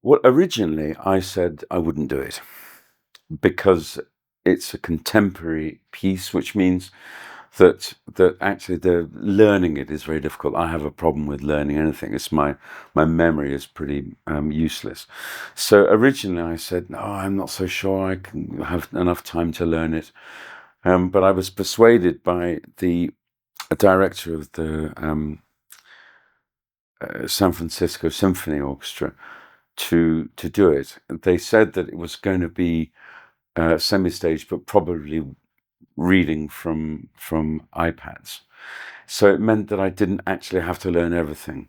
Well, originally I said I wouldn't do it because it's a contemporary piece, which means that actually the learning it is very difficult. I have a problem with learning anything. It's my memory is pretty useless. So originally I said, no, I'm not so sure I can have enough time to learn it. But I was persuaded by the director of the San Francisco Symphony Orchestra to do it. They said that it was going to be semi-staged, but probably reading from iPads. So it meant that I didn't actually have to learn everything.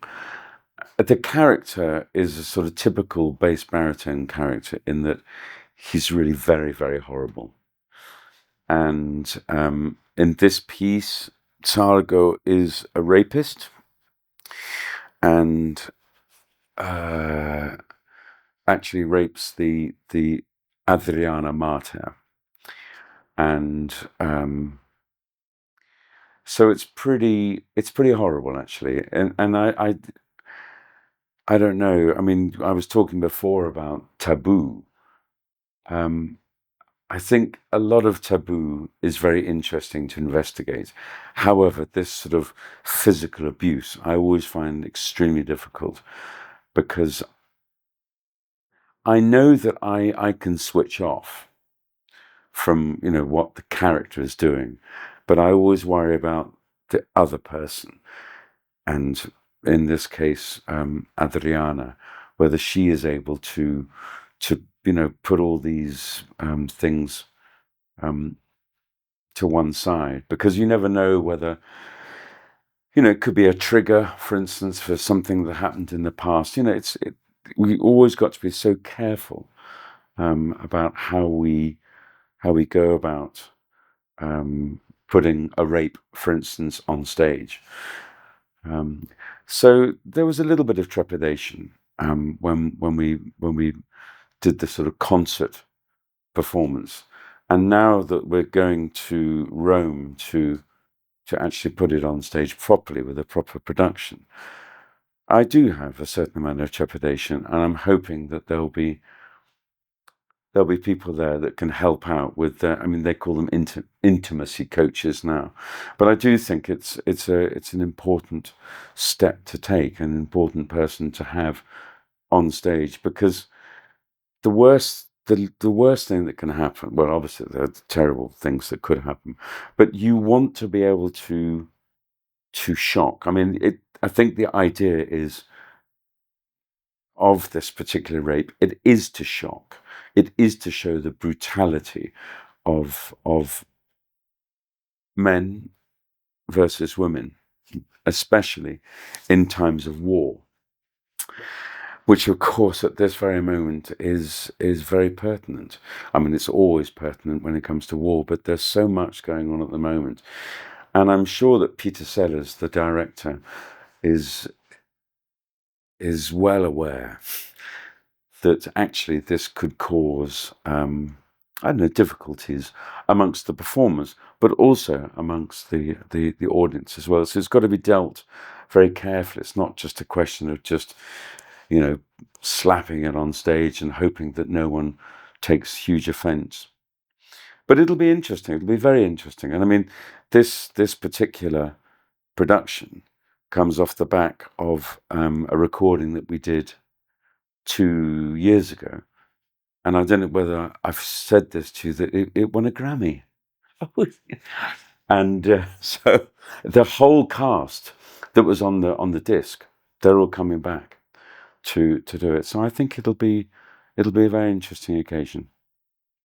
The character is a sort of typical bass baritone character in that he's really very, very horrible. And in this piece, Tsargo is a rapist and actually rapes the Adriana martyr. And so it's pretty horrible actually. And I don't know. I mean, I was talking before about taboo. Um, I think a lot of taboo is very interesting to investigate. However, this sort of physical abuse, I always find extremely difficult because I know that I can switch off from, what the character is doing, but I always worry about the other person. And in this case, Adriana, whether she is able to put all these things to one side, because you never know whether it could be a trigger, for instance, for something that happened in the past. We always got to be so careful about how we go about putting a rape, for instance, on stage. So there was a little bit of trepidation when we did the sort of concert performance, and now that we're going to Rome to actually put it on stage properly with a proper production, I do have a certain amount of trepidation, and I'm hoping that there'll be people there that can help out with I mean, they call them intimacy coaches now, but I do think it's an important step to take, an important person to have on stage, because the worst thing that can happen, well, obviously there are terrible things that could happen, but you want to be able to shock. I mean, I think the idea is of this particular rape, it is to shock. It is to show the brutality of men versus women, especially in times of war, which of course at this very moment is very pertinent. I mean, it's always pertinent when it comes to war, but there's so much going on at the moment. And I'm sure that Peter Sellers, the director, is well aware that actually this could cause, I don't know, difficulties amongst the performers, but also amongst the audience as well. So it's got to be dealt very carefully. It's not just a question of just, slapping it on stage and hoping that no one takes huge offense. But it'll be interesting. It'll be very interesting. And I mean, this particular production comes off the back of a recording that we did 2 years ago. And I don't know whether I've said this to you, that it won a Grammy. And so the whole cast that was on the disc, they're all coming back to do it. So I think it'll be a very interesting occasion.